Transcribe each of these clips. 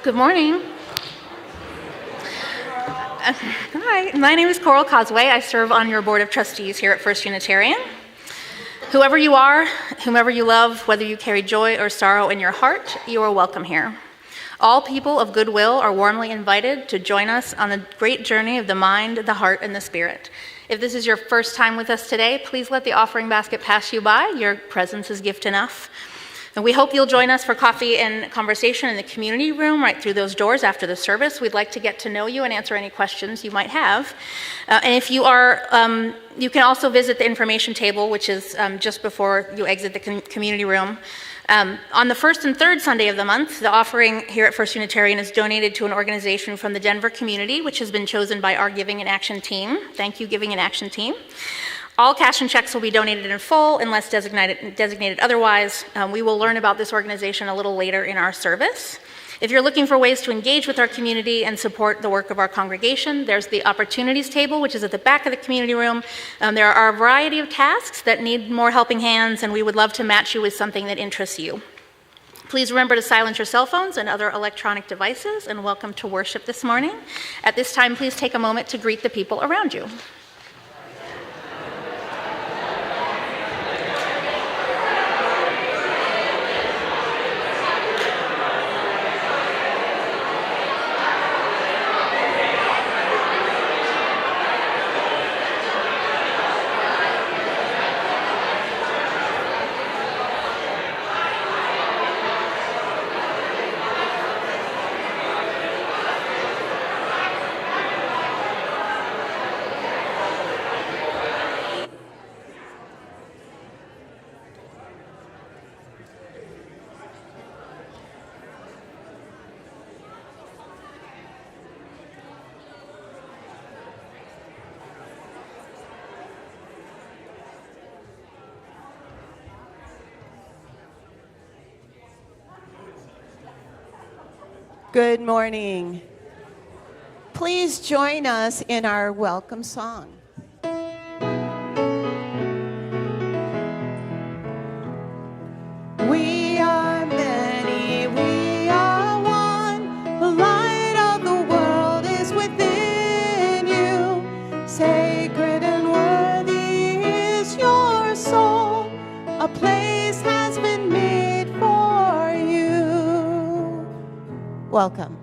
Good morning. Hi, my name is Coral Causeway. I serve on your board of trustees here at First Unitarian. Whoever you are, whomever you love, whether you carry joy or sorrow in your heart, you are welcome here. All people of goodwill are warmly invited to join us on the great journey of the mind, the heart, and the spirit. If this is your first time with us today, please let the offering basket pass you by. Your presence is gift enough. And we hope you'll join us for coffee and conversation in the community room right through those doors after the service. We'd like to get to know you and answer any questions you might have. And if you are, you can also visit the information table, which is just before you exit the community room. On the first and third Sunday of the month, the offering here at First Unitarian is donated to an organization from the Denver community, which has been chosen by our Giving and Action team. Thank you, Giving and Action team. All cash and checks will be donated in full unless designated otherwise. We will learn about this organization a little later in our service. If you're looking for ways to engage with our community and support the work of our congregation, there's the opportunities table, which is at the back of the community room. There are a variety of tasks that need more helping hands, and we would love to match you with something that interests you. Please remember to silence your cell phones and other electronic devices, and welcome to worship this morning. At this time, please take a moment to greet the people around you. Good morning. Please join us in our welcome song. We are many, we are one. The light of the world is within you. Sacred and worthy is your soul. A place has been made for you. Welcome.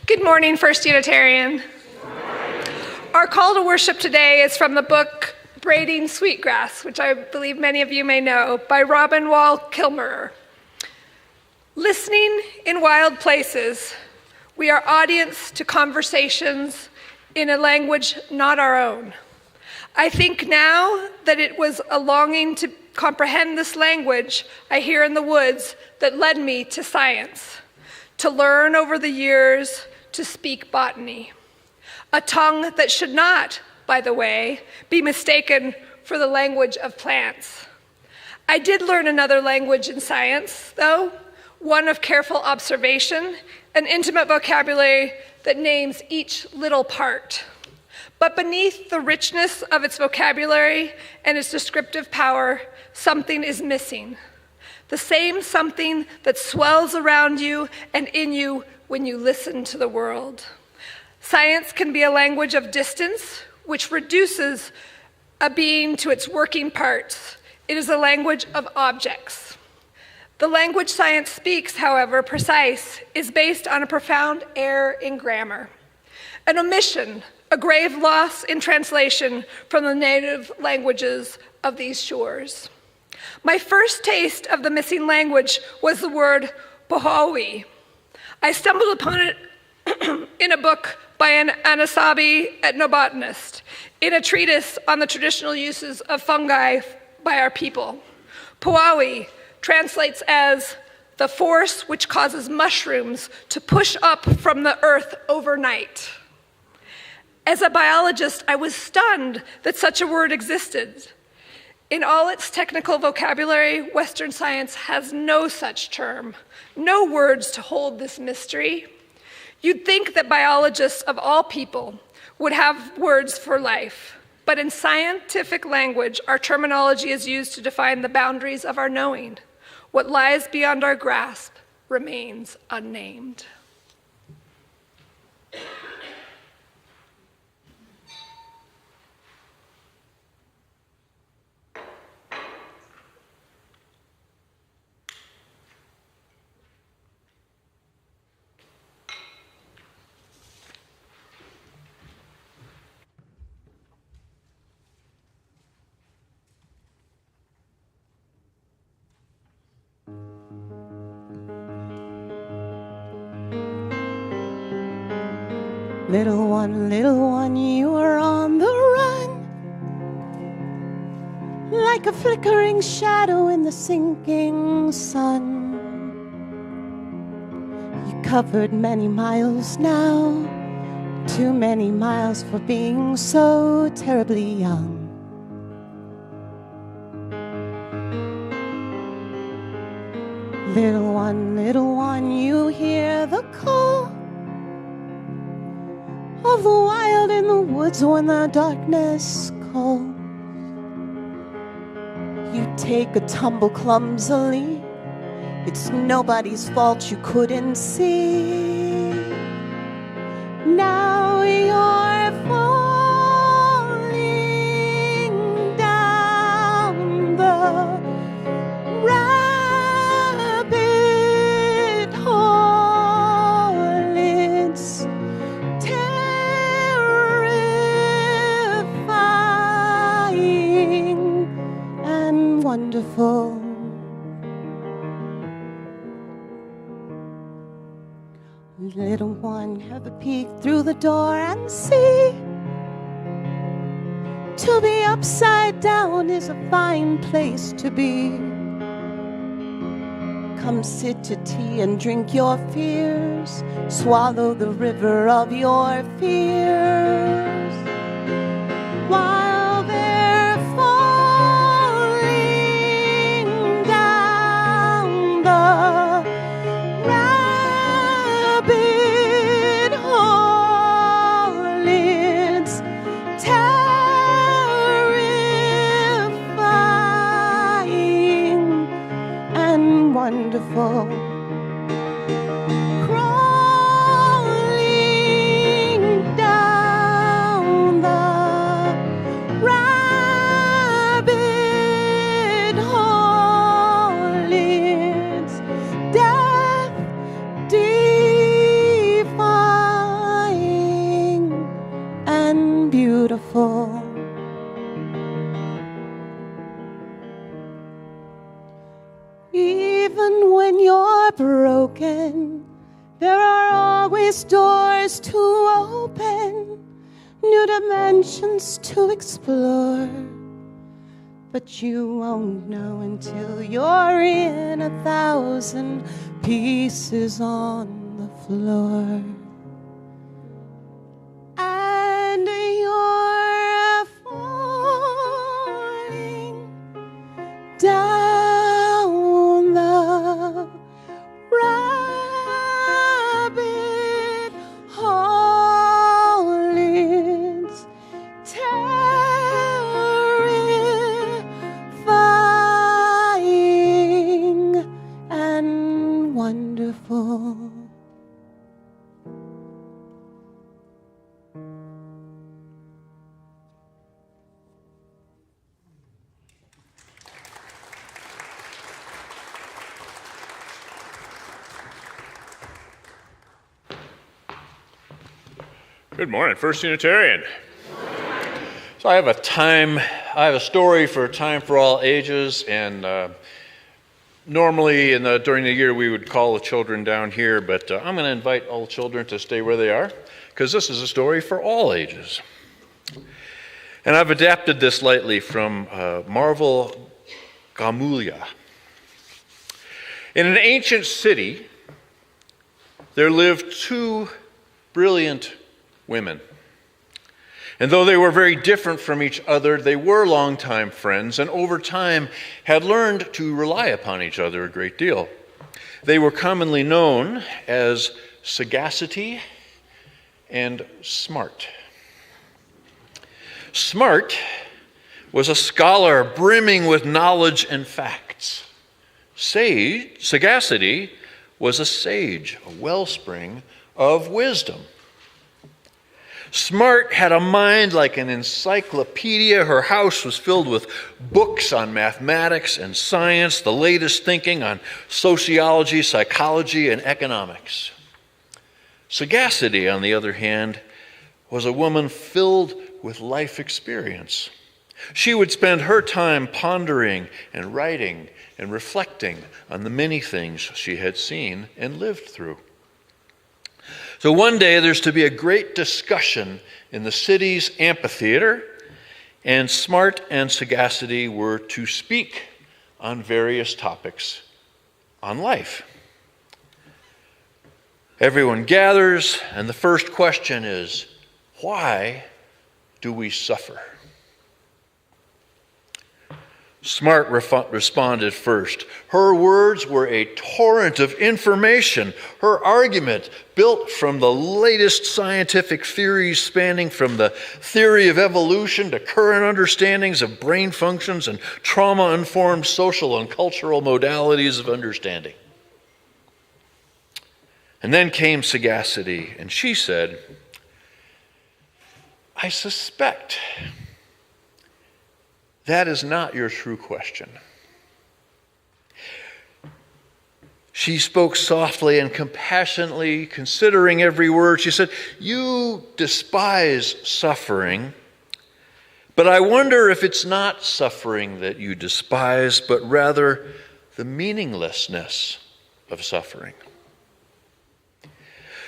Good morning, First Unitarian. Our call to worship today is from the book Braiding Sweetgrass, which I believe many of you may know, by Robin Wall Kimmerer. Listening in wild places, we are audience to conversations in a language not our own. I think now that it was a longing to comprehend this language I hear in the woods that led me to science, to learn over the years to speak botany, a tongue that should not, by the way, be mistaken for the language of plants. I did learn another language in science, though, one of careful observation, an intimate vocabulary that names each little part. But beneath the richness of its vocabulary and its descriptive power, something is missing. The same something that swells around you and in you when you listen to the world. Science can be a language of distance, which reduces a being to its working parts. It is a language of objects. The language science speaks, however precise, is based on a profound error in grammar, an omission, a grave loss in translation from the native languages of these shores. My first taste of the missing language was the word pohawi. I stumbled upon it in a book by an Anasazi ethnobotanist, in a treatise on the traditional uses of fungi by our people. Pohawi translates as the force which causes mushrooms to push up from the earth overnight. As a biologist, I was stunned that such a word existed. In all its technical vocabulary, Western science has no such term, no words to hold this mystery. You'd think that biologists of all people would have words for life, but in scientific language, our terminology is used to define the boundaries of our knowing. What lies beyond our grasp remains unnamed. little one, you are on the run, like a flickering shadow in the sinking sun. You covered many miles now, too many miles for being so terribly young. Little one, you hear the call of the wild in the woods when the darkness calls. You take a tumble clumsily, it's nobody's fault you couldn't see. Now you're falling down the rabbit hole. It's terrifying and wonderful. Little one, have a peek through the door and see. To be upside down is a fine place to be. Come sit to tea and drink your fears. Swallow the river of your fears. While they're falling down the rabbit hole, it's terrifying and wonderful. Crawling down the rabbit hole, it's death defying and beautiful. Even when you're broken, there are always doors to open, new dimensions to explore. But you won't know until you're in 1,000 pieces on the floor. And you're falling down the rabbit hole, it's terrifying and wonderful. Good morning, First Unitarian. So I have a story for Time for All Ages, and normally during the year we would call the children down here, but I'm going to invite all children to stay where they are, because this is a story for all ages. And I've adapted this lightly from Marvel Gamulia. In an ancient city, there lived two brilliant women. And though they were very different from each other, they were longtime friends, and over time had learned to rely upon each other a great deal. They were commonly known as Sagacity and Smart. Smart was a scholar brimming with knowledge and facts. Sagacity was a sage, a wellspring of wisdom. Smart had a mind like an encyclopedia. Her house was filled with books on mathematics and science, the latest thinking on sociology, psychology, and economics. Sagacity, on the other hand, was a woman filled with life experience. She would spend her time pondering and writing and reflecting on the many things she had seen and lived through. So one day there's to be a great discussion in the city's amphitheater, and Smart and Sagacity were to speak on various topics on life. Everyone gathers, and the first question is, why do we suffer? Smart responded first. Her words were a torrent of information. Her argument, built from the latest scientific theories spanning from the theory of evolution to current understandings of brain functions and trauma-informed social and cultural modalities of understanding. And then came Sagacity, and she said, I suspect that is not your true question. She spoke softly and compassionately, considering every word. She said, you despise suffering, but I wonder if it's not suffering that you despise, but rather the meaninglessness of suffering.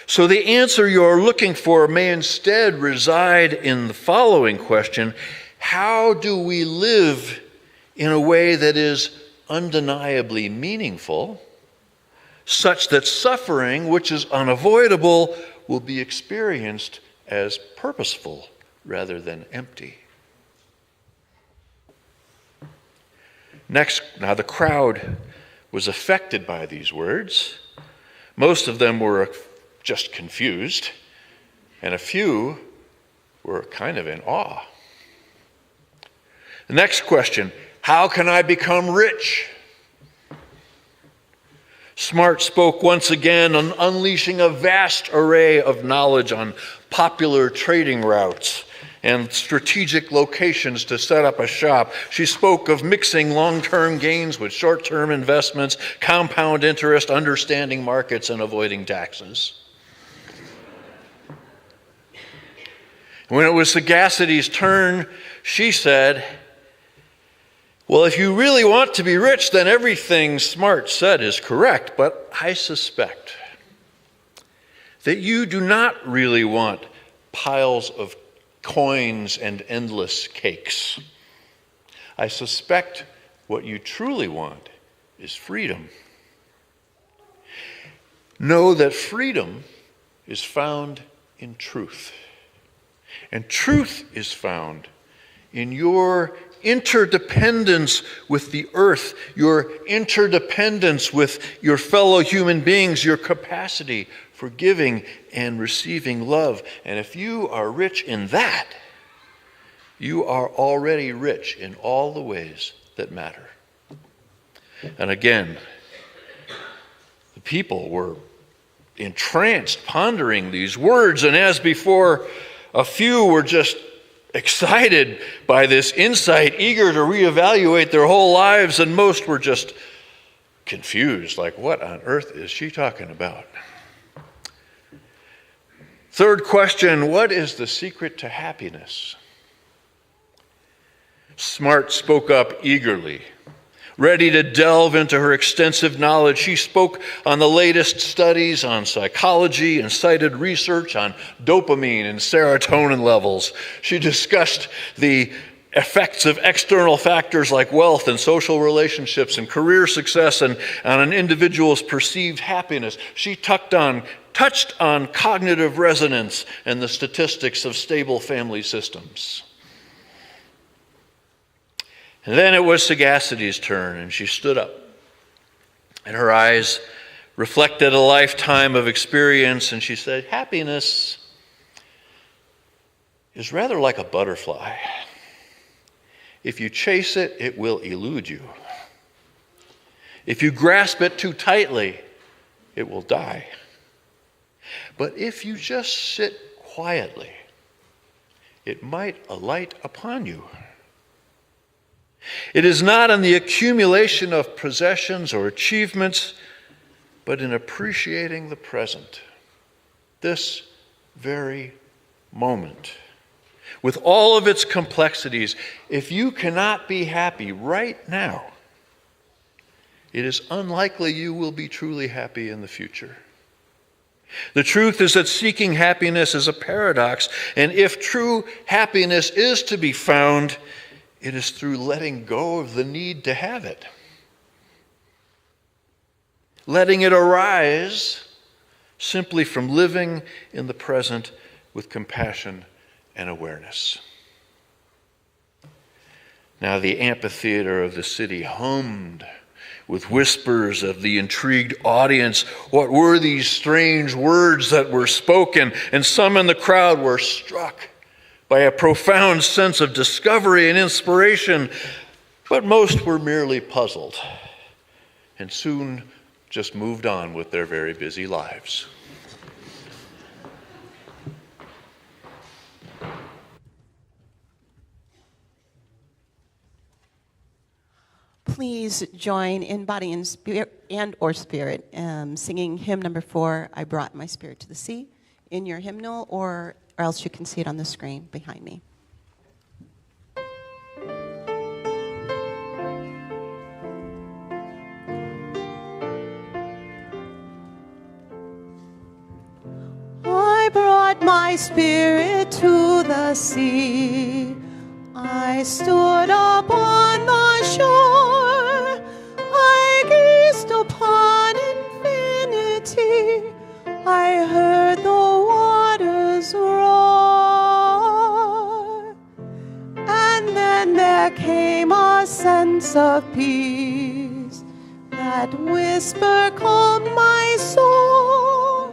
So the answer you're looking for may instead reside in the following question: how do we live in a way that is undeniably meaningful, such that suffering, which is unavoidable, will be experienced as purposeful rather than empty? Next, now the crowd was affected by these words. Most of them were just confused, and a few were kind of in awe. The next question, how can I become rich? Smart spoke once again on unleashing a vast array of knowledge on popular trading routes and strategic locations to set up a shop. She spoke of mixing long-term gains with short-term investments, compound interest, understanding markets, and avoiding taxes. When it was Sagacity's turn, she said, well, if you really want to be rich, then everything Smart said is correct, but I suspect that you do not really want piles of coins and endless cakes. I suspect what you truly want is freedom. Know that freedom is found in truth. And truth is found in your interdependence with the earth, your interdependence with your fellow human beings, your capacity for giving and receiving love. And if you are rich in that, you are already rich in all the ways that matter. And again, the people were entranced, pondering these words, and as before, a few were just excited by this insight, eager to reevaluate their whole lives, and most were just confused, like, what on earth is she talking about? Third question, what is the secret to happiness? Smart spoke up eagerly. Ready to delve into her extensive knowledge, she spoke on the latest studies on psychology and cited research on dopamine and serotonin levels. She discussed the effects of external factors like wealth and social relationships and career success and on an individual's perceived happiness. She touched on cognitive resonance and the statistics of stable family systems. And then it was Sagacity's turn, and she stood up. And her eyes reflected a lifetime of experience, and she said, happiness is rather like a butterfly. If you chase it, it will elude you. If you grasp it too tightly, it will die. But if you just sit quietly, it might alight upon you. It is not in the accumulation of possessions or achievements, but in appreciating the present, this very moment. With all of its complexities, if you cannot be happy right now, it is unlikely you will be truly happy in the future. The truth is that seeking happiness is a paradox, and if true happiness is to be found, it is through letting go of the need to have it. Letting it arise simply from living in the present with compassion and awareness. Now the amphitheater of the city hummed with whispers of the intrigued audience. What were these strange words that were spoken? And some in the crowd were struck by a profound sense of discovery and inspiration, but most were merely puzzled and soon just moved on with their very busy lives. Please join in body and spirit or spirit, singing hymn number 4, I Brought My Spirit to the Sea, in your hymnal, or else you can see it on the screen behind me. I brought my spirit to the sea. I stood upon the shore. I gazed upon infinity. I heard the waters roar. And then there came a sense of peace. That whisper calmed my soul.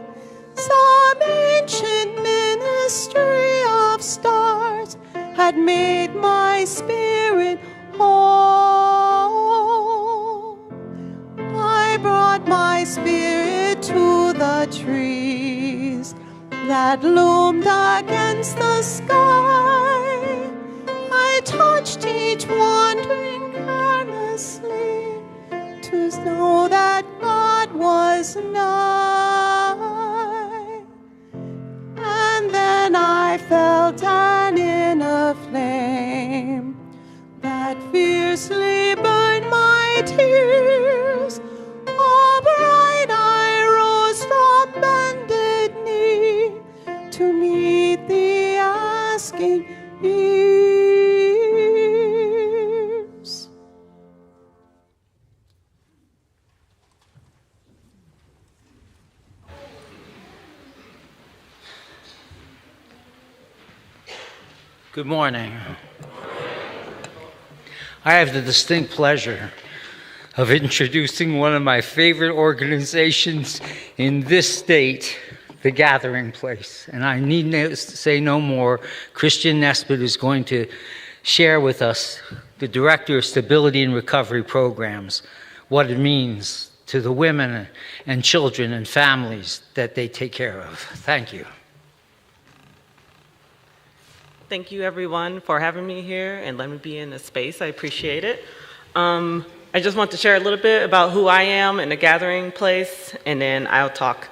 Some ancient ministry of stars had made my spirit whole. I brought my spirit to the trees that loomed against the sky. I touched each wandering carelessly to know that God was nigh. And then I felt an inner flame that fiercely burned my tears. All bright I rose from bended knee to meet the asking ears. Good morning. I have the distinct pleasure of introducing one of my favorite organizations in this state, The Gathering Place. And I need to say no more. Christian Nesbitt is going to share with us, the Director of Stability and Recovery Programs, what it means to the women and children and families that they take care of. Thank you. Thank you, everyone, for having me here and letting me be in this space. I appreciate it. I just want to share a little bit about who I am in the Gathering Place, and then I'll talk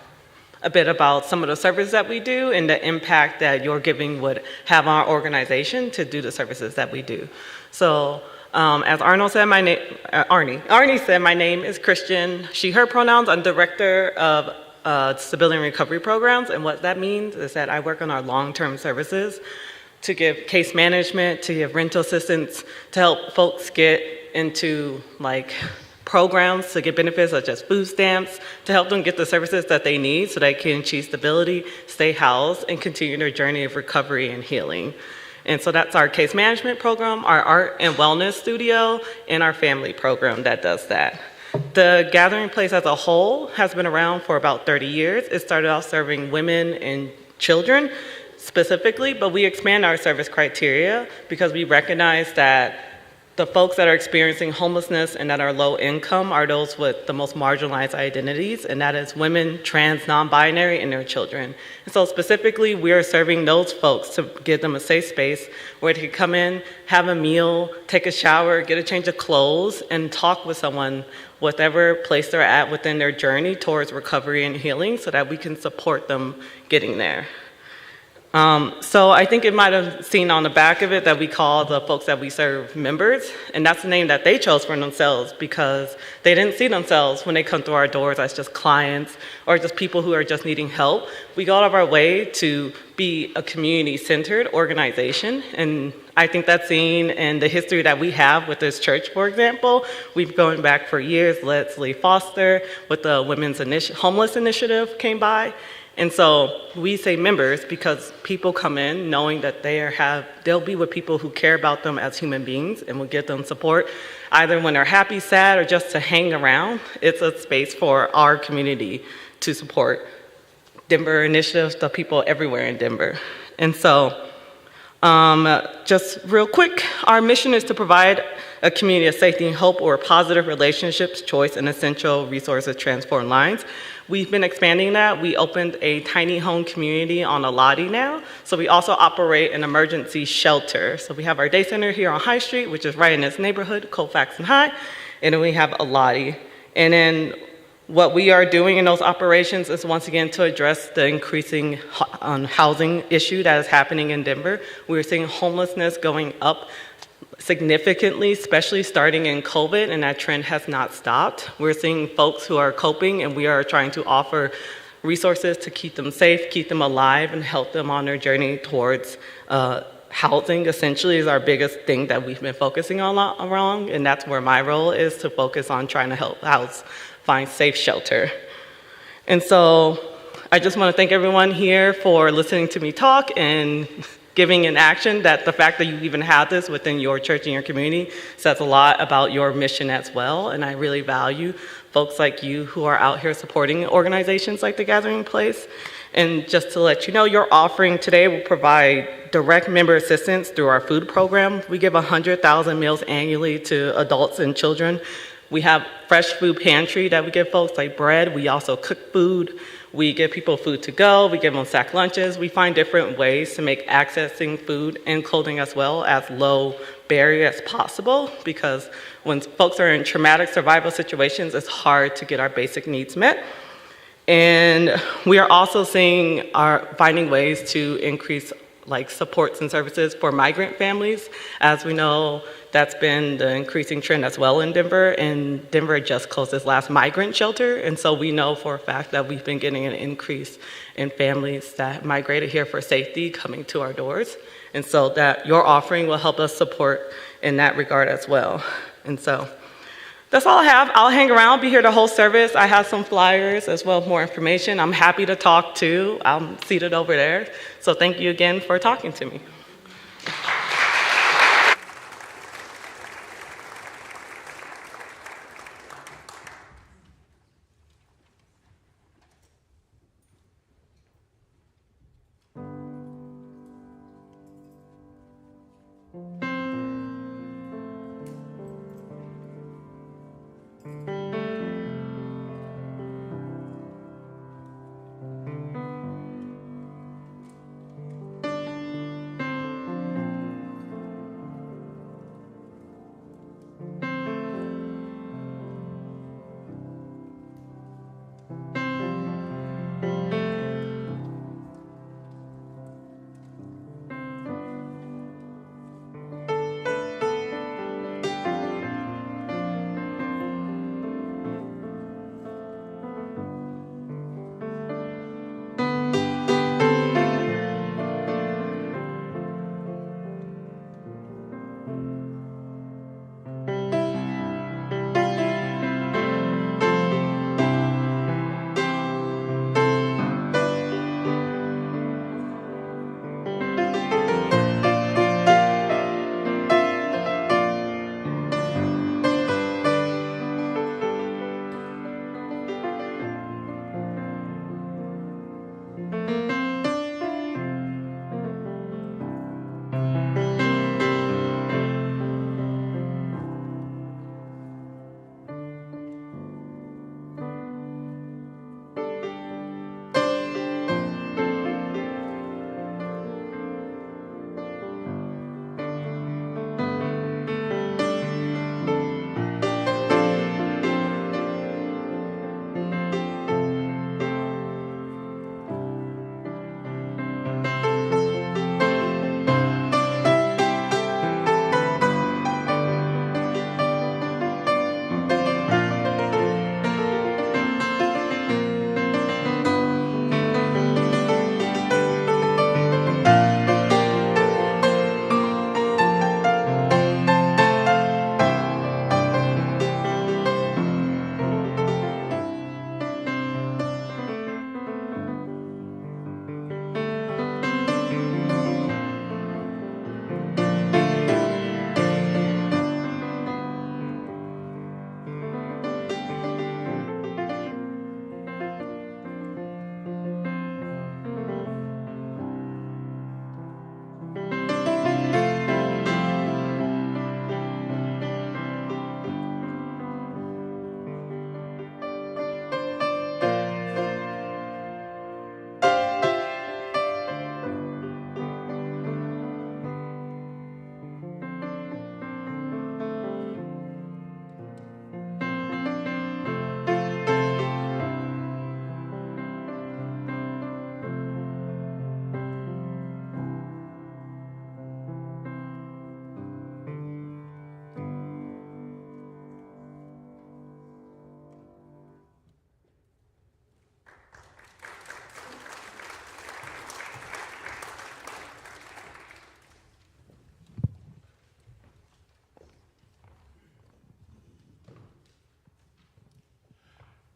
a bit about some of the services that we do and the impact that your giving would have on our organization to do the services that we do. So, as Arnie said, my name is Christian. She, her pronouns. I'm Director of Stability and Recovery Programs, and what that means is that I work on our long-term services to give case management, to give rental assistance, to help folks get into programs to get benefits such as food stamps, to help them get the services that they need so they can achieve stability, stay housed, and continue their journey of recovery and healing. And so that's our case management program, our art and wellness studio, and our family program that does that. The Gathering Place as a whole has been around for about 30 years. It started off serving women and children specifically, but we expand our service criteria because we recognize that the folks that are experiencing homelessness and that are low income are those with the most marginalized identities, and that is women, trans, non-binary, and their children. And so specifically, we are serving those folks to give them a safe space where they can come in, have a meal, take a shower, get a change of clothes, and talk with someone, whatever place they're at within their journey towards recovery and healing, so that we can support them getting there. So I think it might have seen on the back of it that we call the folks that we serve members, and that's the name that they chose for themselves because they didn't see themselves when they come through our doors as just clients or just people who are just needing help. We go out of our way to be a community-centered organization, and I think that's seen in the history that we have with this church, for example. We've gone back for years. Leslie Foster with the Women's Homeless Initiative came by. And so we say members because people come in knowing that they'll be with people who care about them as human beings and will give them support, either when they're happy, sad, or just to hang around. It's a space for our community to support Denver initiatives, the people everywhere in Denver. And so just real quick, our mission is to provide a community of safety and hope where positive relationships, choice, and essential resources transform lives. We've been expanding that. We opened a tiny home community on Aladi now. So we also operate an emergency shelter. So we have our day center here on High Street, which is right in this neighborhood, Colfax and High. And then we have Aladi. And then what we are doing in those operations is once again to address the increasing housing issue that is happening in Denver. We're seeing homelessness going up significantly, especially starting in COVID, and that trend has not stopped. We're seeing folks who are coping, and we are trying to offer resources to keep them safe, keep them alive, and help them on their journey towards housing. Essentially is our biggest thing that we've been focusing on around, and that's where my role is, to focus on trying to help find safe shelter. And so I just want to thank everyone here for listening to me talk and giving in action. That the fact that you even have this within your church and your community says a lot about your mission as well. And I really value folks like you who are out here supporting organizations like The Gathering Place. And just to let you know, your offering today will provide direct member assistance through our food program. We give 100,000 meals annually to adults and children. We have fresh food pantry that we give folks, like bread. We also cook food. We give people food to go. We give them sack lunches. We find different ways to make accessing food and clothing as well as low barrier as possible, because when folks are in traumatic survival situations, it's hard to get our basic needs met. And we are also finding ways to increase supports and services for migrant families. As we know, that's been the increasing trend as well in Denver, and Denver just closed its last migrant shelter, and so we know for a fact that we've been getting an increase in families that migrated here for safety coming to our doors, and so that your offering will help us support in that regard as well. And so that's all I have. I'll hang around, be here the whole service. I have some flyers as well as more information. I'm happy to talk too. I'm seated over there. So thank you again for talking to me.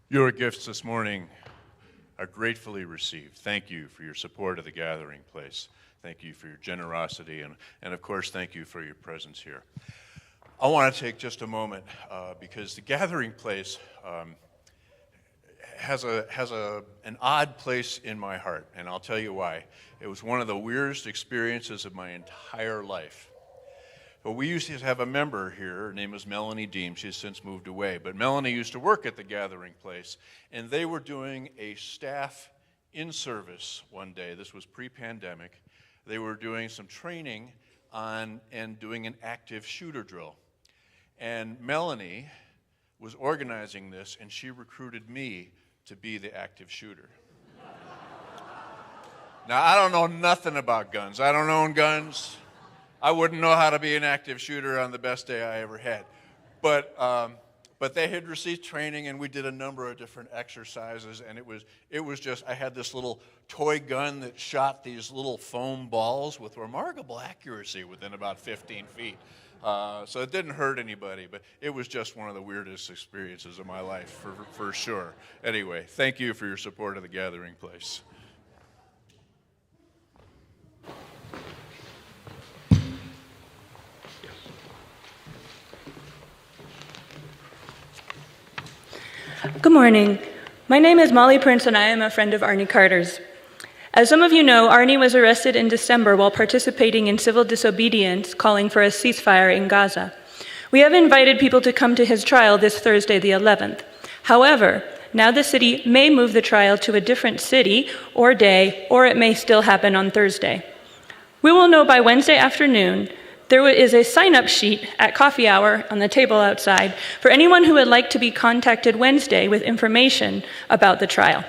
Your gifts this morning are gratefully received. Thank you for your support of the gathering place. Thank you for your generosity, and of course, thank you for your presence here. I want to take just a moment because the gathering place has an odd place in my heart, and I'll tell you why. It was one of the weirdest experiences of my entire life. Well, we used to have a member here. Her name was Melanie Deem. She's since moved away. But Melanie used to work at the gathering place, and they were doing a staff in-service one day. This was pre-pandemic. They were doing some training on and doing an active shooter drill. And Melanie was organizing this, and she recruited me to be the active shooter. Now, I don't know nothing about guns. I don't own guns. I wouldn't know how to be an active shooter on the best day I ever had. But they had received training, and we did a number of different exercises, and it was just, I had this little toy gun that shot these little foam balls with remarkable accuracy within about 15 feet. So it didn't hurt anybody, but it was just one of the weirdest experiences of my life, for sure. Anyway, thank you for your support of the gathering place. Good morning. My name is Molly Prince, and I am a friend of Arnie Carter's. As some of you know, Arnie was arrested in December while participating in civil disobedience, calling for a ceasefire in Gaza. We have invited people to come to his trial this Thursday, the 11th. However, now the city may move the trial to a different city or day, or it may still happen on Thursday. We will know by Wednesday afternoon. There is a sign-up sheet at coffee hour on the table outside for anyone who would like to be contacted Wednesday with information about the trial.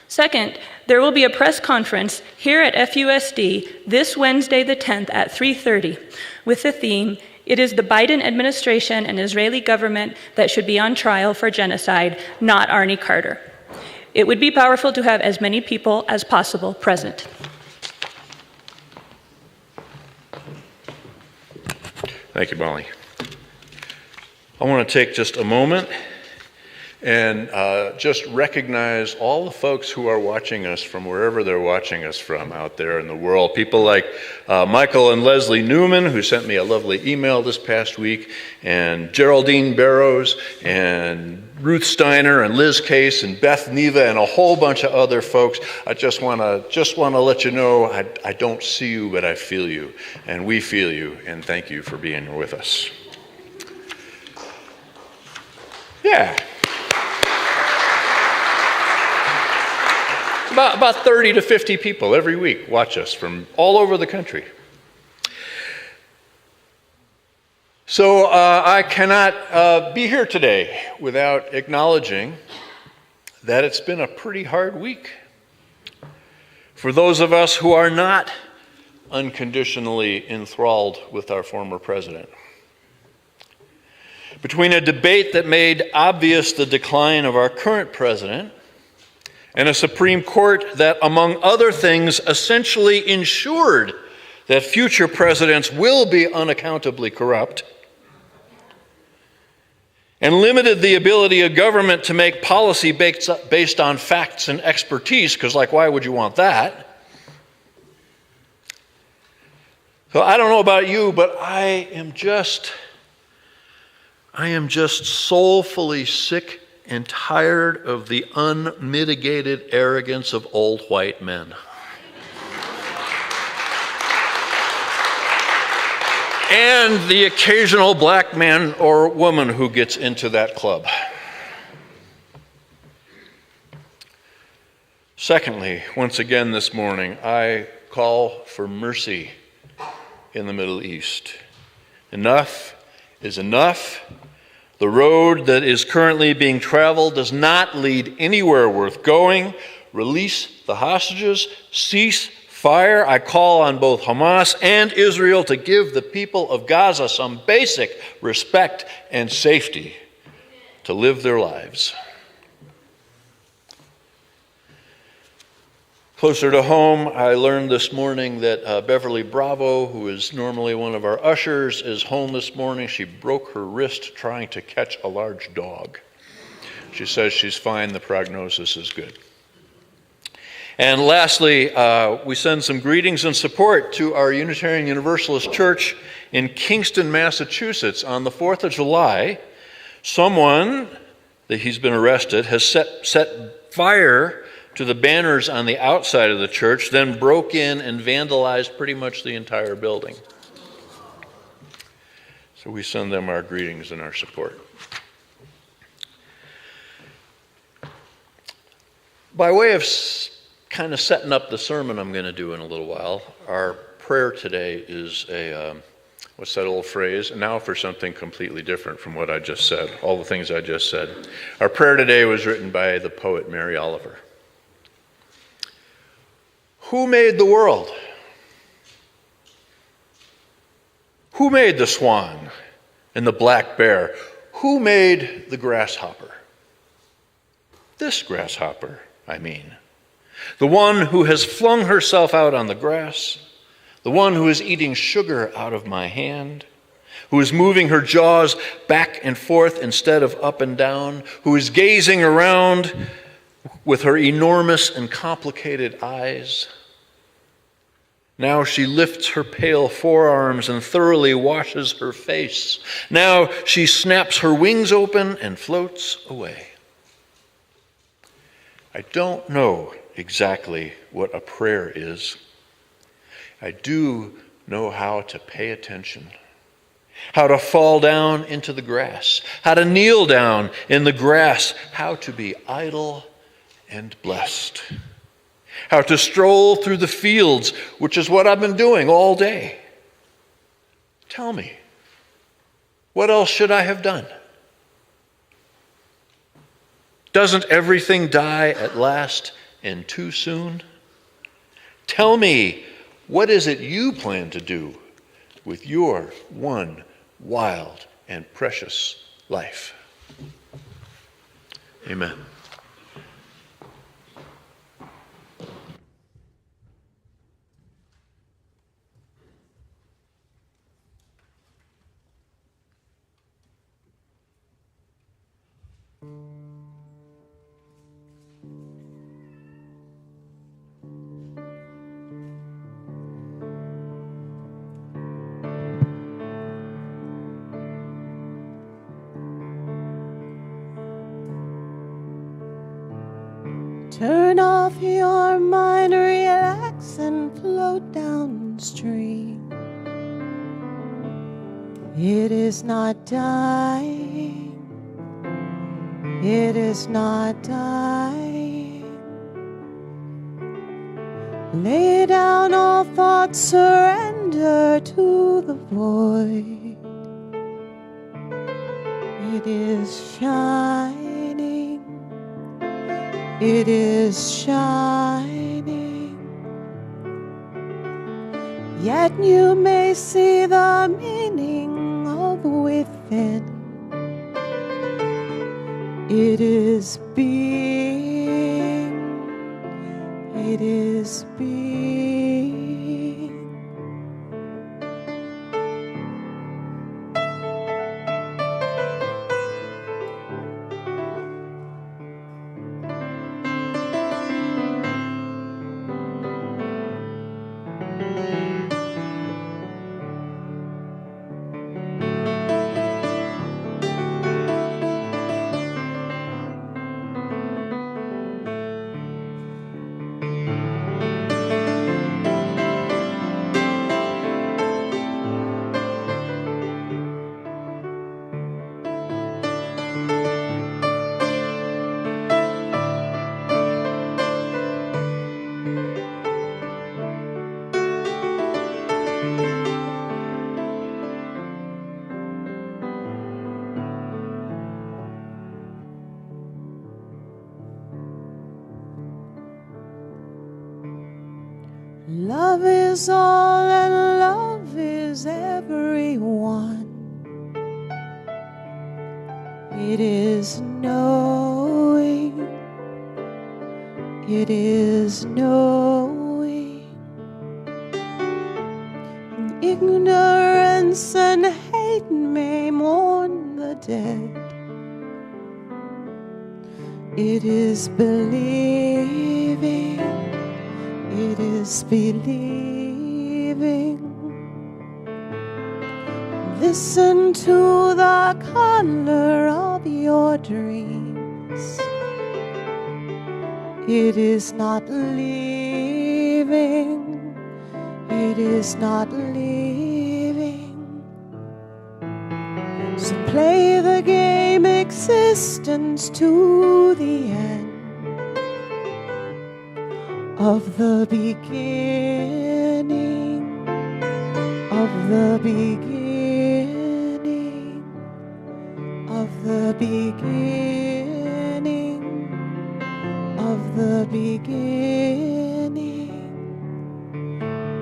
Second, there will be a press conference here at FUSD this Wednesday the 10th at 3:30 with the theme, "It is the Biden administration and Israeli government that should be on trial for genocide, not Arnie Carter." It would be powerful to have as many people as possible present. Thank you, Molly. I want to take just a moment and just recognize all the folks who are watching us from wherever they're watching us from out there in the world. People like Michael and Leslie Newman, who sent me a lovely email this past week, and Geraldine Barrows, and Ruth Steiner, and Liz Case, and Beth Neva, and a whole bunch of other folks. I just want to let you know I don't see you, but I feel you, and we feel you, and thank you for being here with us. Yeah. About 30 to 50 people every week watch us from all over the country. So I cannot be here today without acknowledging that it's been a pretty hard week for those of us who are not unconditionally enthralled with our former president. Between a debate that made obvious the decline of our current president and a Supreme Court that, among other things, essentially ensured that future presidents will be unaccountably corrupt, and limited the ability of government to make policy based on facts and expertise, because, why would you want that? So I don't know about you, but I am just soulfully sick and tired of the unmitigated arrogance of old white men. And the occasional black man or woman who gets into that club. Secondly, once again this morning, I call for mercy in the Middle East. Enough is enough. The road that is currently being traveled does not lead anywhere worth going. Release the hostages, cease fire. I call on both Hamas and Israel to give the people of Gaza some basic respect and safety to live their lives. Closer to home, I learned this morning that Beverly Bravo, who is normally one of our ushers, is home this morning. She broke her wrist trying to catch a large dog. She says she's fine. The prognosis is good. And lastly, we send some greetings and support to our Unitarian Universalist Church in Kingston, Massachusetts. On the 4th of July, someone, that he's been arrested, has set fire to the banners on the outside of the church, then broke in and vandalized pretty much the entire building. So we send them our greetings and our support. By way of kind of setting up the sermon I'm going to do in a little while, our prayer today is what's that old phrase? Now for something completely different from what I just said, all the things I just said. Our prayer today was written by the poet Mary Oliver. Who made the world? Who made the swan and the black bear? Who made the grasshopper? This grasshopper, I mean. The one who has flung herself out on the grass, the one who is eating sugar out of my hand, who is moving her jaws back and forth instead of up and down, who is gazing around with her enormous and complicated eyes. Now she lifts her pale forearms and thoroughly washes her face. Now she snaps her wings open and floats away. I don't know exactly what a prayer is. I do know how to pay attention, how to fall down into the grass, how to kneel down in the grass, how to be idle and blessed, how to stroll through the fields, which is what I've been doing all day. Tell me, what else should I have done? Doesn't everything die at last and too soon? Tell me, what is it you plan to do with your one wild and precious life? Amen. Turn off your mind, relax and float downstream. It is not dying. It is not dying. Lay down all thoughts, surrender to the void. It is shining. It is shining. Yet you may see the meaning of within. It is being. It is being. Love is all and love is everyone. It is knowing. It is knowing. Ignorance and hate may mourn the dead, It is believing. It is believing. Listen to the color of your dreams. It is not leaving. It is not leaving. So play the game existence to the end of the beginning, of the beginning, of the beginning, of the beginning,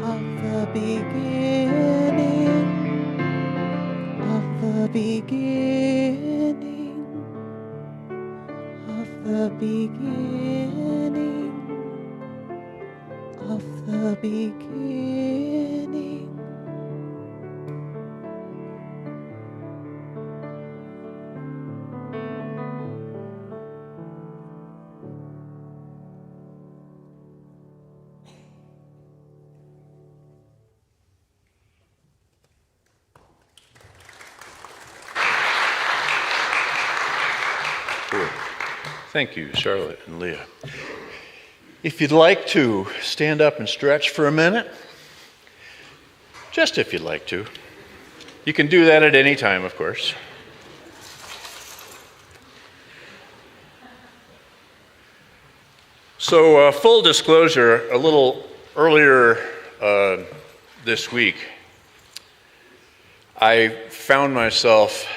of the beginning, of the beginning, of the beginning, of the beginning. Thank you, Charlotte and Leah. If you'd like to stand up and stretch for a minute, just if you'd like to. You can do that at any time, of course. So, full disclosure, a little earlier this week, I found myself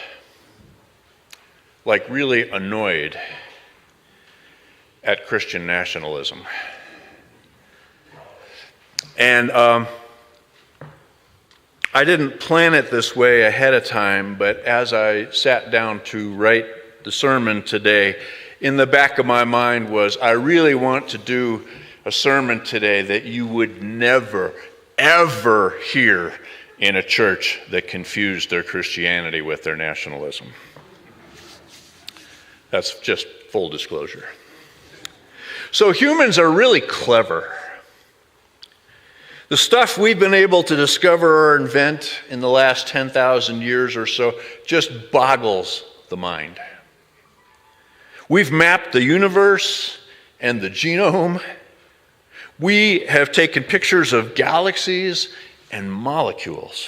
like really annoyed at Christian nationalism. And I didn't plan it this way ahead of time, but as I sat down to write the sermon today, in the back of my mind was, I really want to do a sermon today that you would never, ever hear in a church that confused their Christianity with their nationalism. That's just full disclosure. So humans are really clever. The stuff we've been able to discover or invent in the last 10,000 years or so just boggles the mind. We've mapped the universe and the genome. We have taken pictures of galaxies and molecules.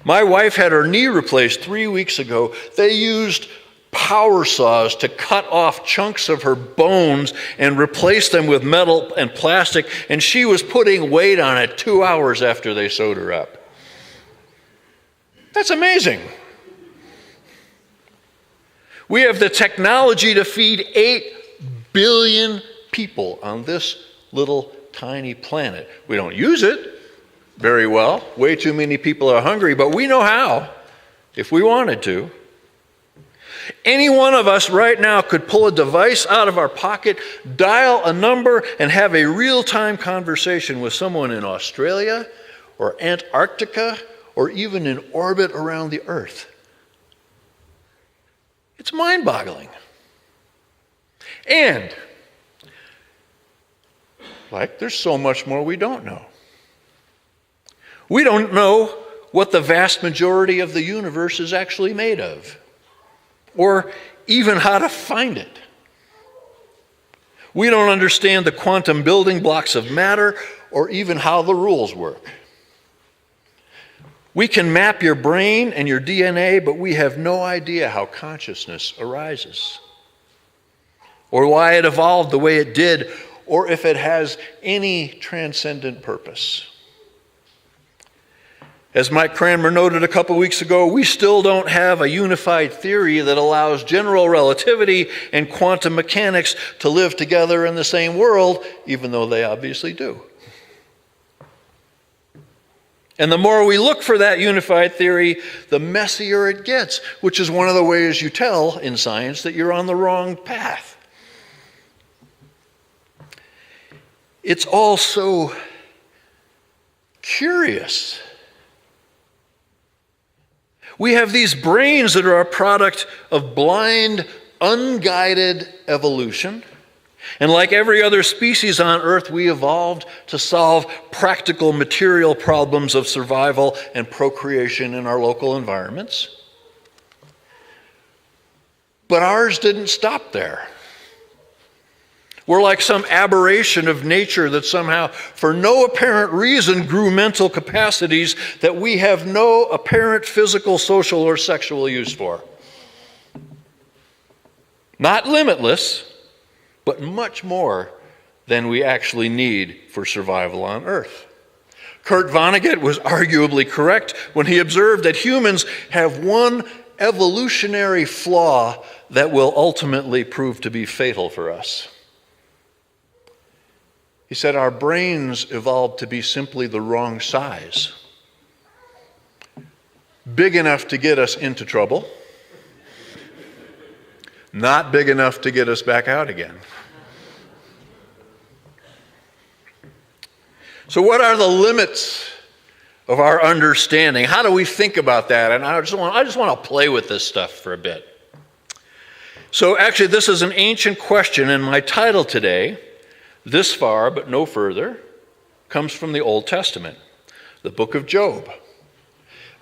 My wife had her knee replaced 3 weeks ago. They used power saws to cut off chunks of her bones and replace them with metal and plastic, and she was putting weight on it 2 hours after they sewed her up. That's amazing. We have the technology to feed 8 billion people on this little tiny planet. We don't use it very well. Way too many people are hungry, but we know how if we wanted to. Any one of us right now could pull a device out of our pocket, dial a number, and have a real-time conversation with someone in Australia or Antarctica or even in orbit around the Earth. It's mind-boggling. And, there's so much more we don't know. We don't know what the vast majority of the universe is actually made of, or even how to find it. We don't understand the quantum building blocks of matter, or even how the rules work. We can map your brain and your DNA, but we have no idea how consciousness arises, or why it evolved the way it did, or if it has any transcendent purpose. As Mike Cranmer noted a couple weeks ago, we still don't have a unified theory that allows general relativity and quantum mechanics to live together in the same world, even though they obviously do. And the more we look for that unified theory, the messier it gets, which is one of the ways you tell in science that you're on the wrong path. It's all so curious. We have these brains that are a product of blind unguided evolution. And like every other species on Earth, we evolved to solve practical material problems of survival and procreation in our local environments. But ours didn't stop there. We're like some aberration of nature that somehow, for no apparent reason, grew mental capacities that we have no apparent physical, social, or sexual use for. Not limitless, but much more than we actually need for survival on Earth. Kurt Vonnegut was arguably correct when he observed that humans have one evolutionary flaw that will ultimately prove to be fatal for us. He said our brains evolved to be simply the wrong size. Big enough to get us into trouble, not big enough to get us back out again. So what are the limits of our understanding? How do we think about that? And I just want to play with this stuff for a bit. So actually, this is an ancient question, and my title today, This Far But No Further, comes from the Old Testament, the book of Job.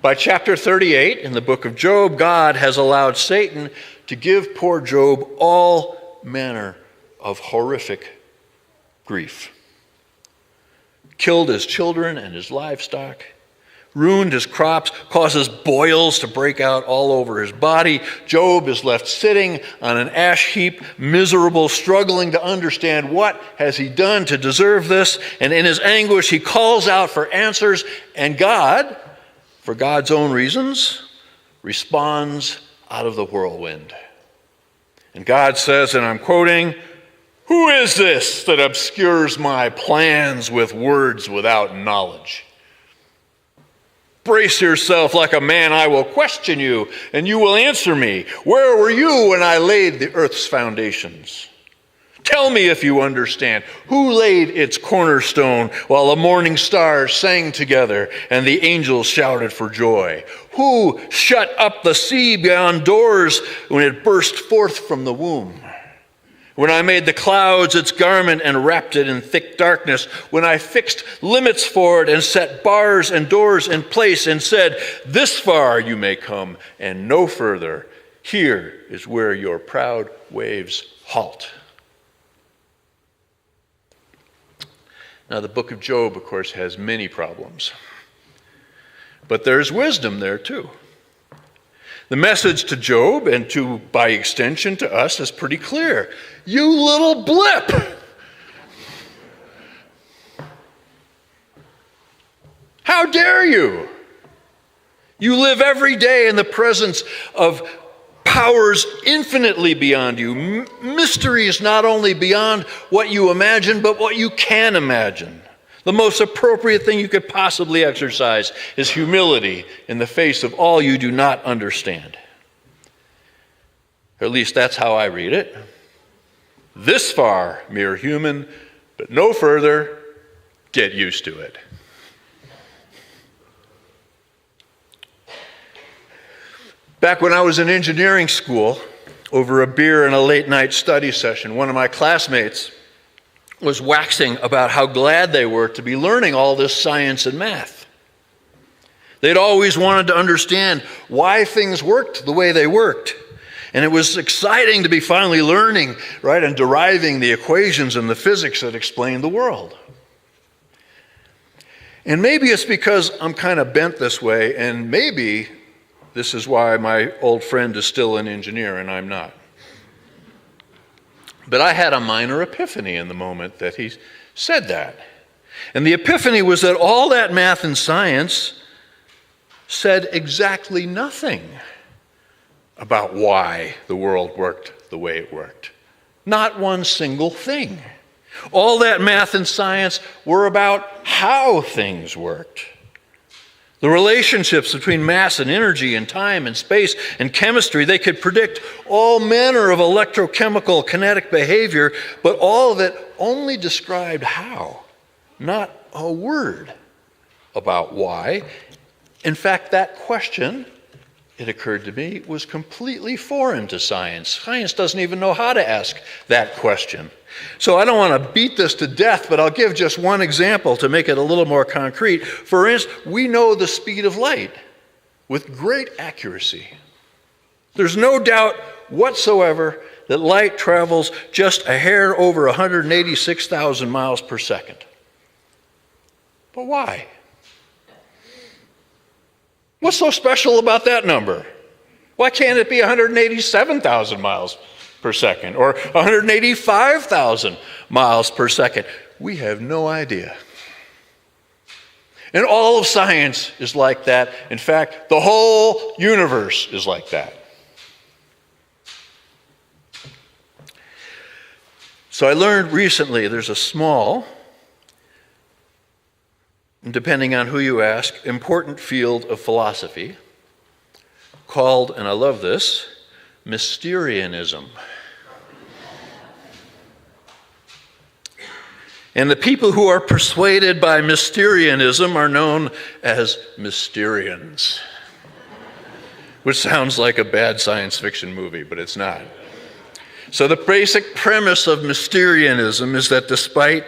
By chapter 38 in the book of Job, God has allowed Satan to give poor Job all manner of horrific grief. Killed his children and his livestock, ruined his crops, causes boils to break out all over his body. Job is left sitting on an ash heap, miserable, struggling to understand what has he done to deserve this. And in his anguish, he calls out for answers, and God, for God's own reasons, responds out of the whirlwind. And God says, and I'm quoting, "Who is this that obscures my plans with words without knowledge? Brace yourself like a man, I will question you, and you will answer me. Where were you when I laid the earth's foundations? Tell me if you understand. Who laid its cornerstone while the morning stars sang together and the angels shouted for joy? Who shut up the sea beyond doors when it burst forth from the womb? When I made the clouds its garment and wrapped it in thick darkness, when I fixed limits for it and set bars and doors in place and said, 'This far you may come and no further. Here is where your proud waves halt.'" Now, the book of Job, of course, has many problems. But there's wisdom there, too. The message to Job, and by extension to us, is pretty clear. You little blip! How dare you? You live every day in the presence of powers infinitely beyond you. Mysteries not only beyond what you imagine, but what you can imagine. The most appropriate thing you could possibly exercise is humility in the face of all you do not understand. Or at least that's how I read it. This far, mere human, but no further. Get used to it. Back when I was in engineering school, over a beer and a late night study session, one of my classmates was waxing about how glad they were to be learning all this science and math. They'd always wanted to understand why things worked the way they worked. And it was exciting to be finally learning, right, and deriving the equations and the physics that explained the world. And maybe it's because I'm kind of bent this way, and maybe this is why my old friend is still an engineer and I'm not. But I had a minor epiphany in the moment that he said that. And the epiphany was that all that math and science said exactly nothing about why the world worked the way it worked. Not one single thing. All that math and science were about how things worked. The relationships between mass and energy and time and space and chemistry, they could predict all manner of electrochemical kinetic behavior, but all of it only described how, not a word about why. In fact, that question it occurred to me, was completely foreign to science. Science doesn't even know how to ask that question. So I don't want to beat this to death, but I'll give just one example to make it a little more concrete. For instance, we know the speed of light with great accuracy. There's no doubt whatsoever that light travels just a hair over 186,000 miles per second. But why? What's so special about that number? Why can't it be 187,000 miles per second or 185,000 miles per second? We have no idea. And all of science is like that. In fact, the whole universe is like that. So I learned recently there's a small, depending on who you ask, important field of philosophy called, and I love this, Mysterianism. And the people who are persuaded by Mysterianism are known as Mysterians, which sounds like a bad science fiction movie, but it's not. So the basic premise of Mysterianism is that despite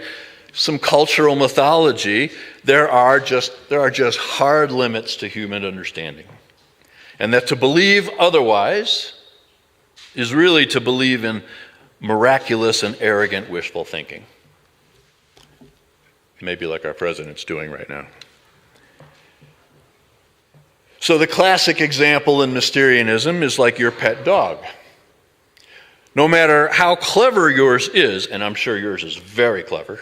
some cultural mythology, there are just hard limits to human understanding. And that to believe otherwise is really to believe in miraculous and arrogant wishful thinking. Maybe like our president's doing right now. So the classic example in Mysterianism is like your pet dog. No matter how clever yours is, and I'm sure yours is very clever,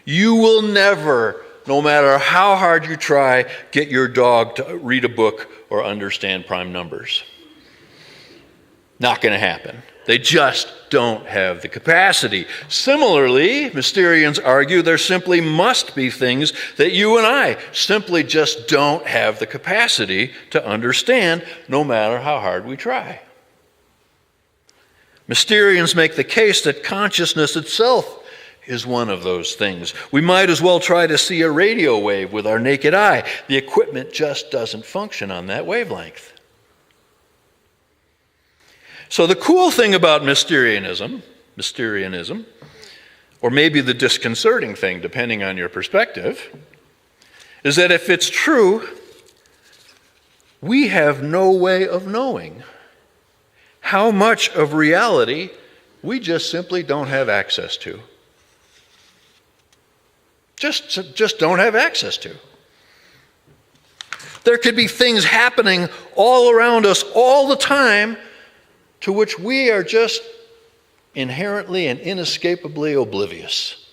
you will never, no matter how hard you try, get your dog to read a book or understand prime numbers. Not going to happen. They just don't have the capacity. Similarly, Mysterians argue there simply must be things that you and I simply just don't have the capacity to understand, no matter how hard we try. Mysterians make the case that consciousness itself is one of those things. We might as well try to see a radio wave with our naked eye. The equipment just doesn't function on that wavelength. So the cool thing about Mysterianism, or maybe the disconcerting thing, depending on your perspective, is that if it's true, we have no way of knowing how much of reality we just simply don't have access to. Just don't have access to. There could be things happening all around us all the time to which we are just inherently and inescapably oblivious.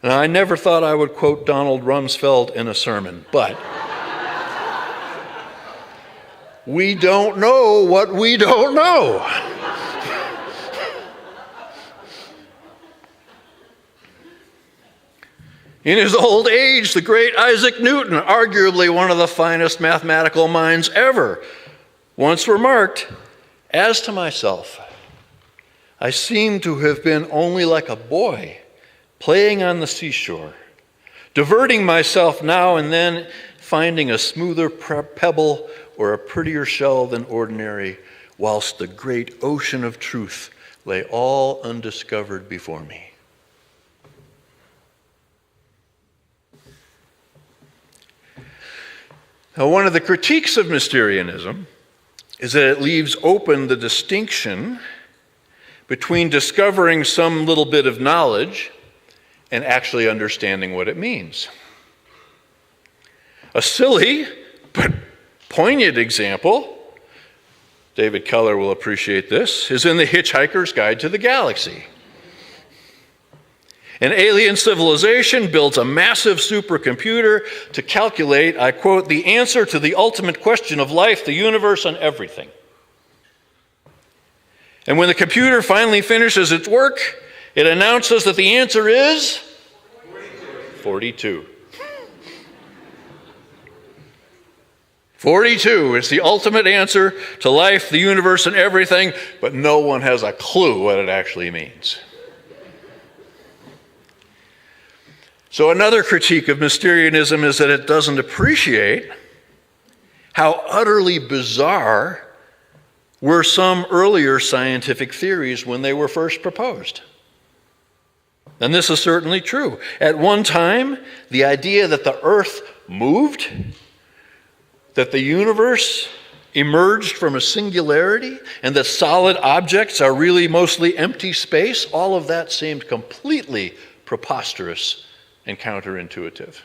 Now, I never thought I would quote Donald Rumsfeld in a sermon, but we don't know what we don't know. In his old age, the great Isaac Newton, arguably one of the finest mathematical minds ever, once remarked, "As to myself, I seem to have been only like a boy playing on the seashore, diverting myself now and then, finding a smoother pebble or a prettier shell than ordinary, whilst the great ocean of truth lay all undiscovered before me." Now, one of the critiques of Mysterianism is that it leaves open the distinction between discovering some little bit of knowledge and actually understanding what it means. A silly but poignant example, David Keller will appreciate this, is in The Hitchhiker's Guide to the Galaxy. An alien civilization builds a massive supercomputer to calculate, I quote, "the answer to the ultimate question of life, the universe, and everything." And when the computer finally finishes its work, it announces that the answer is 42. 42 is the ultimate answer to life, the universe, and everything, but no one has a clue what it actually means. So another critique of Mysterianism is that it doesn't appreciate How utterly bizarre were some earlier scientific theories when they were first proposed. And this is certainly true. At one time, the idea that the earth moved, that the universe emerged from a singularity, and that solid objects are really mostly empty space, all of that seemed completely preposterous and counterintuitive.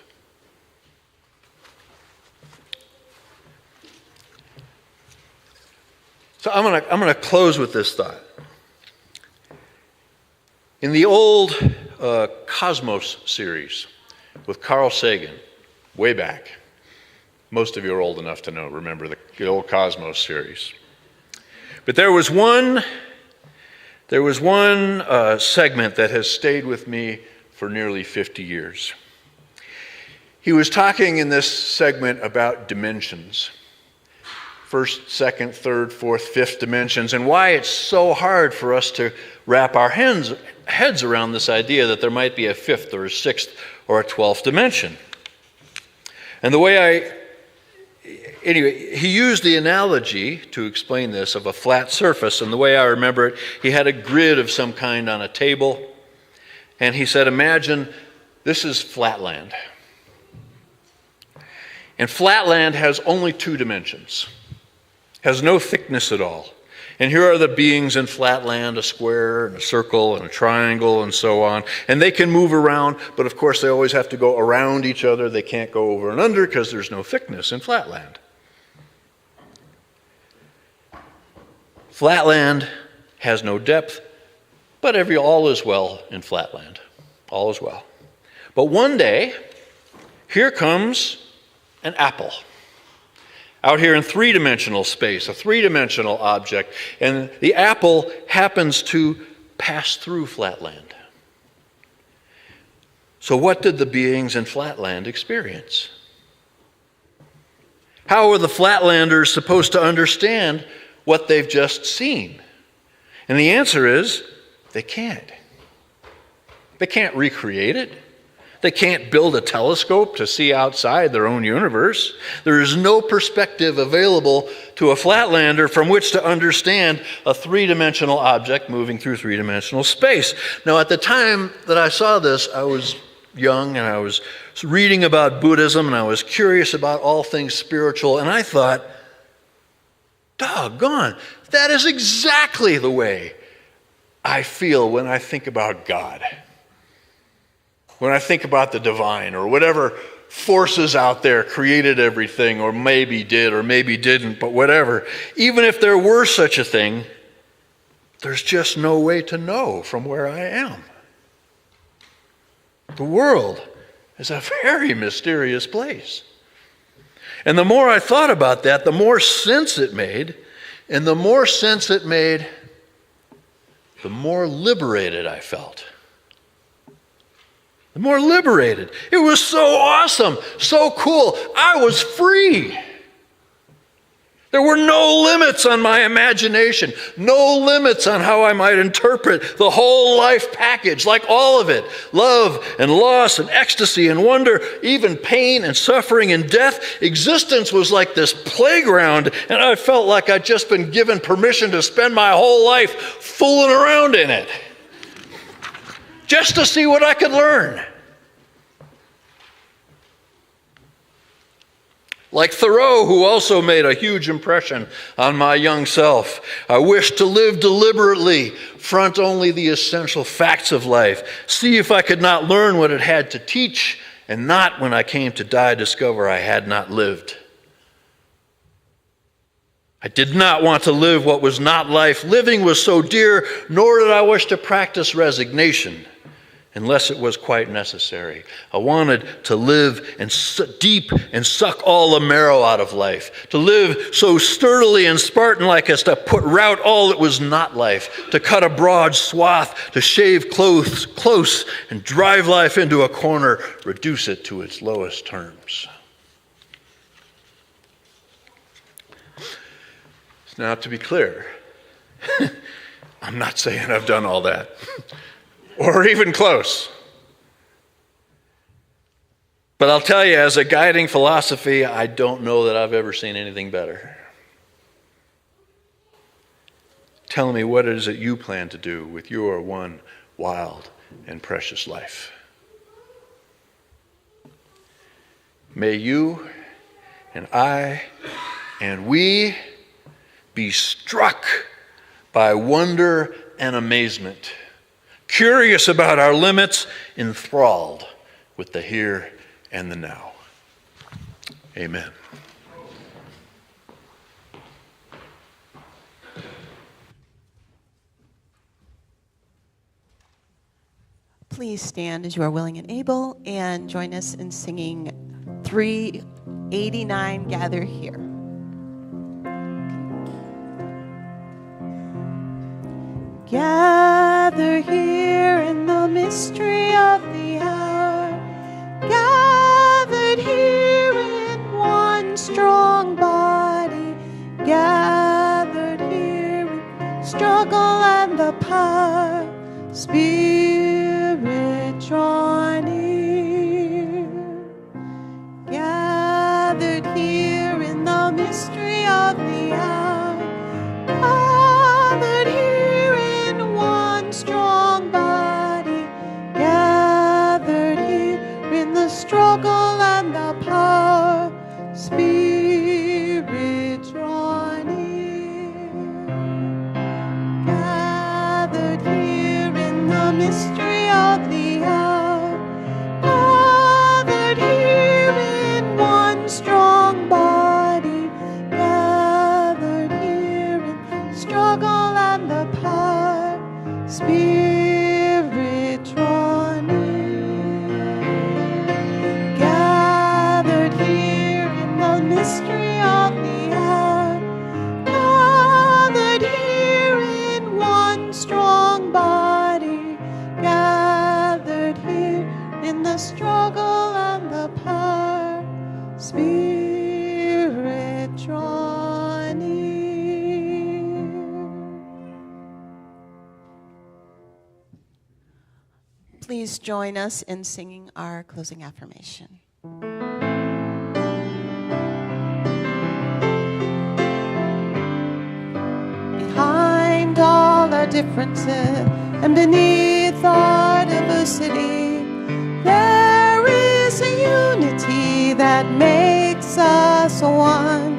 So I'm going to close with this thought. In the old Cosmos series with Carl Sagan, way back, most of you are old enough to remember the old Cosmos series. But there was one segment that has stayed with me for nearly 50 years. He was talking in this segment about dimensions. First, second, third, fourth, fifth dimensions, and why it's so hard for us to wrap our heads around this idea that there might be a fifth or a sixth or a 12th dimension. And anyway, he used the analogy to explain this of a flat surface, and the way I remember it, he had a grid of some kind on a table, and he said, imagine this is flatland. And flatland has only 2 dimensions, has no thickness at all. And here are the beings in flatland, a square and a circle and a triangle and so on. And they can move around, but of course they always have to go around each other. They can't go over and under because there's no thickness in flatland. Flatland has no depth, but all is well in flatland. All is well. But one day, here comes an apple. Out here in 3-dimensional space, a 3-dimensional object, and the apple happens to pass through flatland. So what did the beings in flatland experience? How are the flatlanders supposed to understand what they've just seen? And the answer is, they can't. They can't recreate it. They can't build a telescope to see outside their own universe. There is no perspective available to a flatlander from which to understand a 3-dimensional object moving through 3-dimensional space. Now, at the time that I saw this, I was young and I was reading about Buddhism and I was curious about all things spiritual, and I thought, doggone, that is exactly the way I feel when I think about God. When I think about the divine or whatever forces out there created everything, or maybe did or maybe didn't, but whatever. Even if there were such a thing, there's just no way to know from where I am. The world is a very mysterious place. And the more I thought about that, the more sense it made. And the more sense it made, the more liberated I felt. The more liberated. It was so awesome, so cool. I was free. There were no limits on my imagination, no limits on how I might interpret the whole life package, like all of it. Love and loss and ecstasy and wonder, even pain and suffering and death. Existence was like this playground, and I felt like I'd just been given permission to spend my whole life fooling around in it, just to see what I could learn. Like Thoreau, who also made a huge impression on my young self, I wished to live deliberately, front only the essential facts of life, see if I could not learn what it had to teach, and not, when I came to die, discover I had not lived. I did not want to live what was not life. Living was so dear, nor did I wish to practice resignation, unless it was quite necessary. I wanted to live deep and suck all the marrow out of life, to live so sturdily and Spartan-like as to put rout all that was not life, to cut a broad swath, to shave close and drive life into a corner, reduce it to its lowest terms. Now, to be clear, I'm not saying I've done all that. Or even close. But I'll tell you, as a guiding philosophy, I don't know that I've ever seen anything better. Tell me, what is it you plan to do with your one wild and precious life? May you and I and we be struck by wonder and amazement, curious about our limits, enthralled with the here and the now. Amen. Please stand as you are willing and able and join us in singing 389, Gather Here. Gather here in the mystery of the hour, gathered here in one strong body, gathered here in struggle and the power, Spirit draw near. Gathered here in the mystery of the hour, gathered here in one strong body, gathered here in the struggle and the power, Spirit draw near. Gathered here in the mystery of the hour, gathered here in one strong body, gathered here in struggle and the power, Spirit draw near. Gathered here in the mystery of the hour, gathered here in one strong body, gathered here in the struggle and the power, Spirit draw near. Please join us in singing our closing affirmation. Behind all our differences and beneath our diversity, there is a unity that makes us one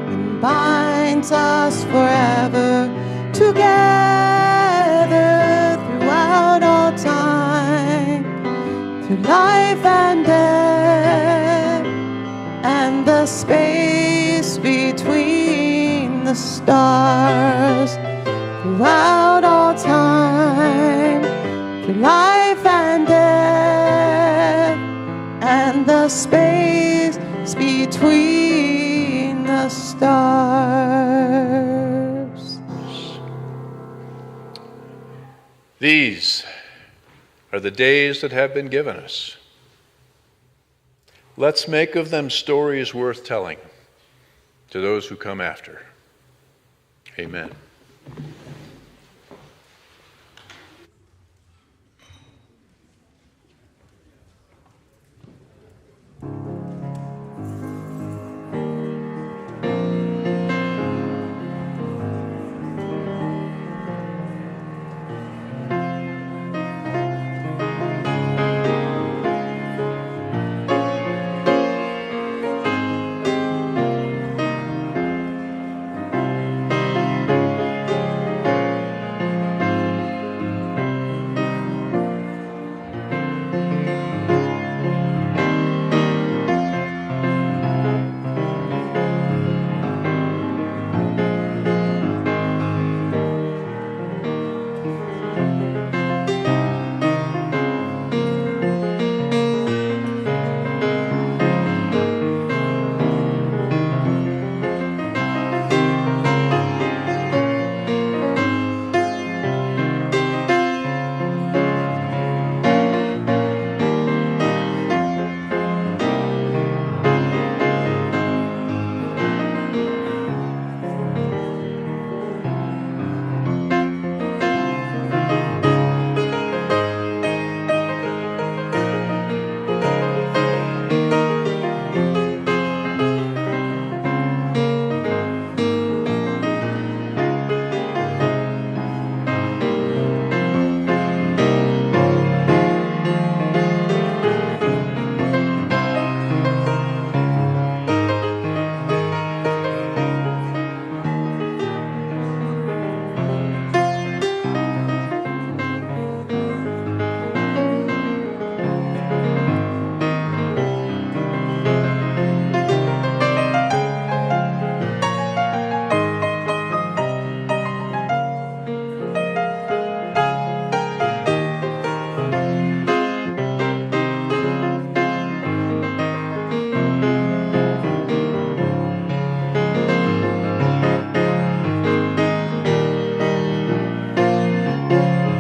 and binds us forever together throughout all time, through life and death, and the space between the stars, throughout all time, through life and death, and the space between the stars. These are the days that have been given us. Let's make of them stories worth telling to those who come after. Amen. Thank